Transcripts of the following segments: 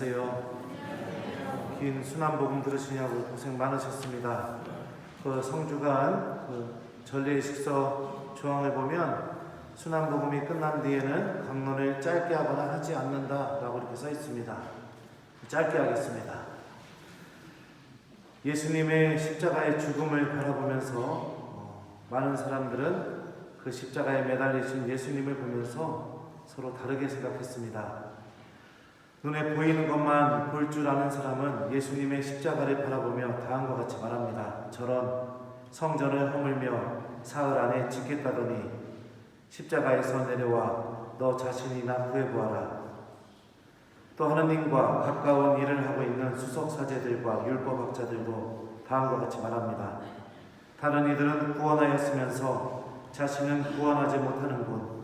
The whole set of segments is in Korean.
안녕하세요. 긴 순환복음 들으시냐고 고생 많으셨습니다. 그 성주간 전례식서 조항을 보면 순환복음이 끝난 뒤에는 강론을 짧게 하거나 하지 않는다라고 이렇게 써 있습니다. 짧게 하겠습니다. 예수님의 십자가의 죽음을 바라보면서 많은 사람들은 그 십자가에 매달리신 예수님을 보면서 서로 다르게 생각했습니다. 눈에 보이는 것만 볼 줄 아는 사람은 예수님의 십자가를 바라보며 다음과 같이 말합니다. 저런 성전을 허물며 사흘 안에 짓겠다더니 십자가에서 내려와 너 자신이나 구해보아라. 또 하느님과 가까운 일을 하고 있는 수석사제들과 율법학자들도 다음과 같이 말합니다. 다른 이들은 구원하였으면서 자신은 구원하지 못하는군.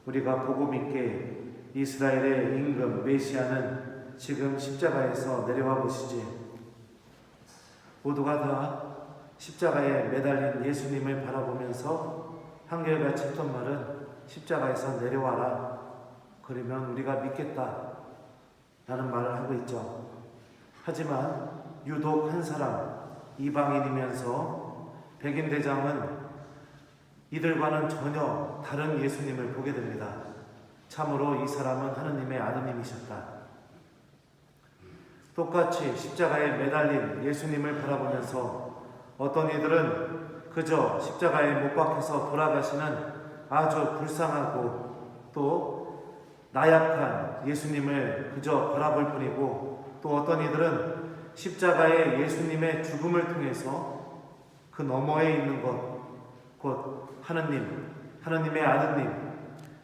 우리가 보고 믿게 이스라엘의 임금 메시아는 지금 십자가에서 내려와 보시지. 모두가 다 십자가에 매달린 예수님을 바라보면서 한결같이 했던 말은 십자가에서 내려와라. 그러면 우리가 믿겠다 라는 말을 하고 있죠. 하지만 유독 한 사람, 이방인이면서 백인대장은 이들과는 전혀 다른 예수님을 보게 됩니다. 참으로 이 사람은 하느님의 아드님이셨다. 똑같이 십자가에 매달린 예수님을 바라보면서 어떤 이들은 그저 십자가에 못 박혀서 돌아가시는 아주 불쌍하고 또 나약한 예수님을 그저 바라볼 뿐이고, 또 어떤 이들은 십자가의 예수님의 죽음을 통해서 그 너머에 있는 것, 곧 하느님, 하느님의 아드님,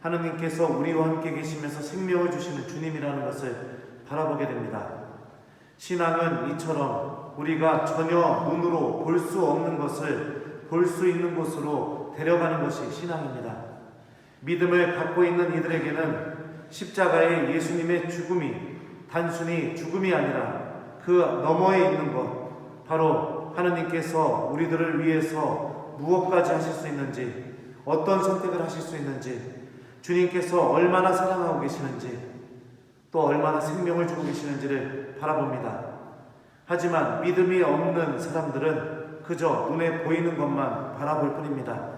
하느님께서 우리와 함께 계시면서 생명을 주시는 주님이라는 것을 바라보게 됩니다. 신앙은 이처럼 우리가 전혀 눈으로 볼 수 없는 것을 볼 수 있는 곳으로 데려가는 것이 신앙입니다. 믿음을 갖고 있는 이들에게는 십자가의 예수님의 죽음이 단순히 죽음이 아니라 그 너머에 있는 것, 바로 하느님께서 우리들을 위해서 무엇까지 하실 수 있는지, 어떤 선택을 하실 수 있는지, 주님께서 얼마나 사랑하고 계시는지, 또 얼마나 생명을 주고 계시는지를 바라봅니다. 하지만 믿음이 없는 사람들은 그저 눈에 보이는 것만 바라볼 뿐입니다.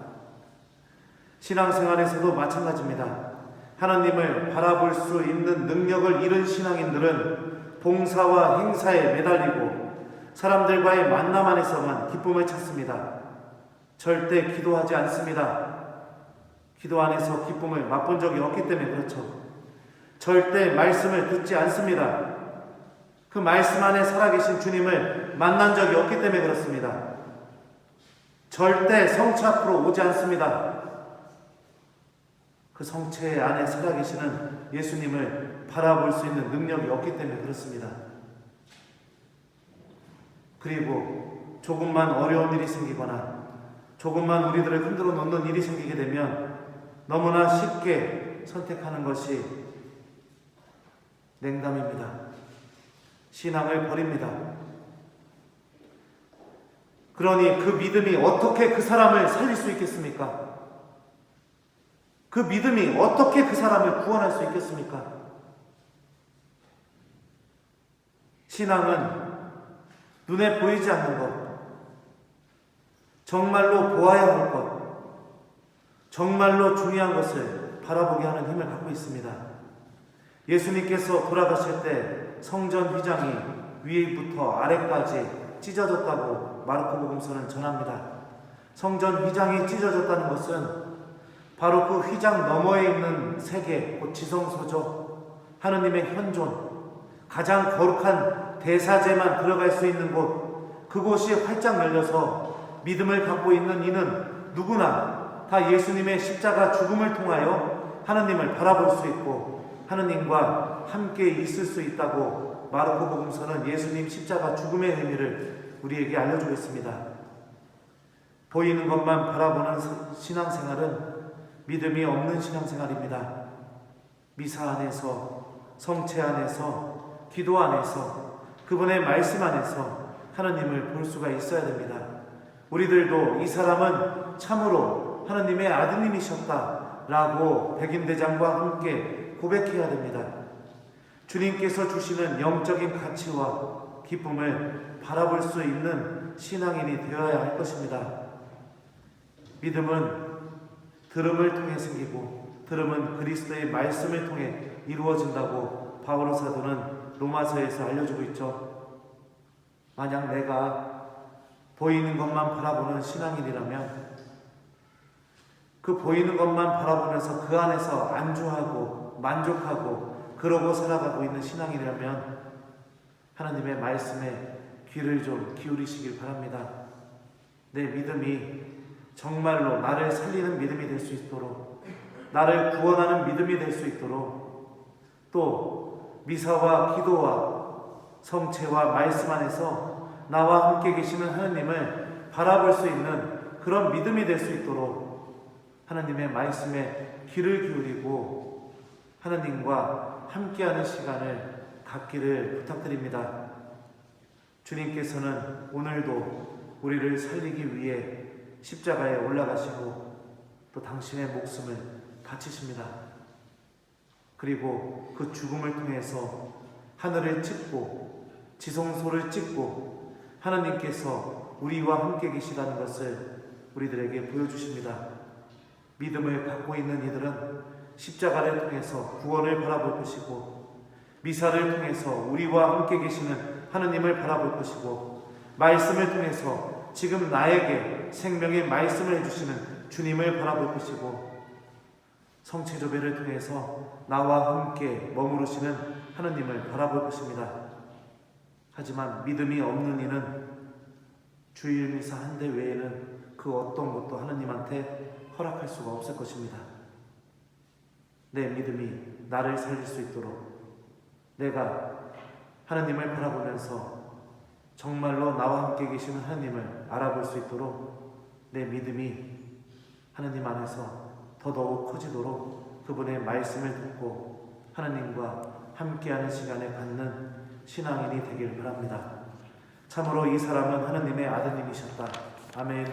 신앙생활에서도 마찬가지입니다. 하나님을 바라볼 수 있는 능력을 잃은 신앙인들은 봉사와 행사에 매달리고 사람들과의 만남 안에서만 기쁨을 찾습니다. 절대 기도하지 않습니다. 기도 안에서 기쁨을 맛본 적이 없기 때문에 그렇죠. 절대 말씀을 듣지 않습니다. 그 말씀 안에 살아계신 주님을 만난 적이 없기 때문에 그렇습니다. 절대 성체 앞으로 오지 않습니다. 그 성체 안에 살아계시는 예수님을 바라볼 수 있는 능력이 없기 때문에 그렇습니다. 그리고 조금만 어려운 일이 생기거나 조금만 우리들을 흔들어 놓는 일이 생기게 되면 너무나 쉽게 선택하는 것이 냉담입니다. 신앙을 버립니다. 그러니 그 믿음이 어떻게 그 사람을 살릴 수 있겠습니까? 그 믿음이 어떻게 그 사람을 구원할 수 있겠습니까? 신앙은 눈에 보이지 않는 것, 정말로 보아야 할 것, 정말로 중요한 것을 바라보게 하는 힘을 갖고 있습니다. 예수님께서 돌아가실 때 성전 휘장이 위부터 아래까지 찢어졌다고 마르코복음서는 전합니다. 성전 휘장이 찢어졌다는 것은 바로 그 휘장 너머에 있는 세계, 곧 지성소죠. 하느님의 현존, 가장 거룩한 대사제만 들어갈 수 있는 곳, 그곳이 활짝 열려서 믿음을 갖고 있는 이는 누구나 다 예수님의 십자가 죽음을 통하여 하느님을 바라볼 수 있고 하느님과 함께 있을 수 있다고 마르코복음서는 예수님 십자가 죽음의 의미를 우리에게 알려주고 있습니다. 보이는 것만 바라보는 신앙생활은 믿음이 없는 신앙생활입니다. 미사 안에서, 성체 안에서, 기도 안에서, 그분의 말씀 안에서 하느님을 볼 수가 있어야 됩니다. 우리들도 이 사람은 참으로 하느님의 아드님이셨다라고 백인대장과 함께 고백해야 됩니다. 주님께서 주시는 영적인 가치와 기쁨을 바라볼 수 있는 신앙인이 되어야 할 것입니다. 믿음은 들음을 통해 생기고 들음은 그리스도의 말씀을 통해 이루어진다고 바오로 사도는 로마서에서 알려주고 있죠. 만약 내가 보이는 것만 바라보는 신앙인이라면 그 보이는 것만 바라보면서 그 안에서 안주하고 만족하고 그러고 살아가고 있는 신앙이라면 하나님의 말씀에 귀를 좀 기울이시길 바랍니다. 내 믿음이 정말로 나를 살리는 믿음이 될 수 있도록, 나를 구원하는 믿음이 될 수 있도록, 또 미사와 기도와 성체와 말씀 안에서 나와 함께 계시는 하나님을 바라볼 수 있는 그런 믿음이 될 수 있도록 하나님의 말씀에 귀를 기울이고 하나님과 함께하는 시간을 갖기를 부탁드립니다. 주님께서는 오늘도 우리를 살리기 위해 십자가에 올라가시고 또 당신의 목숨을 바치십니다. 그리고 그 죽음을 통해서 하늘을 찍고 지성소를 찍고 하나님께서 우리와 함께 계시다는 것을 우리들에게 보여주십니다. 믿음을 갖고 있는 이들은 십자가를 통해서 구원을 바라볼 것이고 미사를 통해서 우리와 함께 계시는 하느님을 바라볼 것이고 말씀을 통해서 지금 나에게 생명의 말씀을 해주시는 주님을 바라볼 것이고 성체조배를 통해서 나와 함께 머무르시는 하느님을 바라볼 것입니다. 하지만 믿음이 없는 이는 주일 미사 한 대 외에는 그 어떤 것도 하느님한테 허락할 수가 없을 것입니다. 내 믿음이 나를 살릴 수 있도록 내가 하느님을 바라보면서 정말로 나와 함께 계시는 하느님을 알아볼 수 있도록 내 믿음이 하느님 안에서 더더욱 커지도록 그분의 말씀을 듣고 하느님과 함께하는 시간을 갖는 신앙인이 되길 바랍니다. 참으로 이 사람은 하느님의 아드님이셨다. 아멘.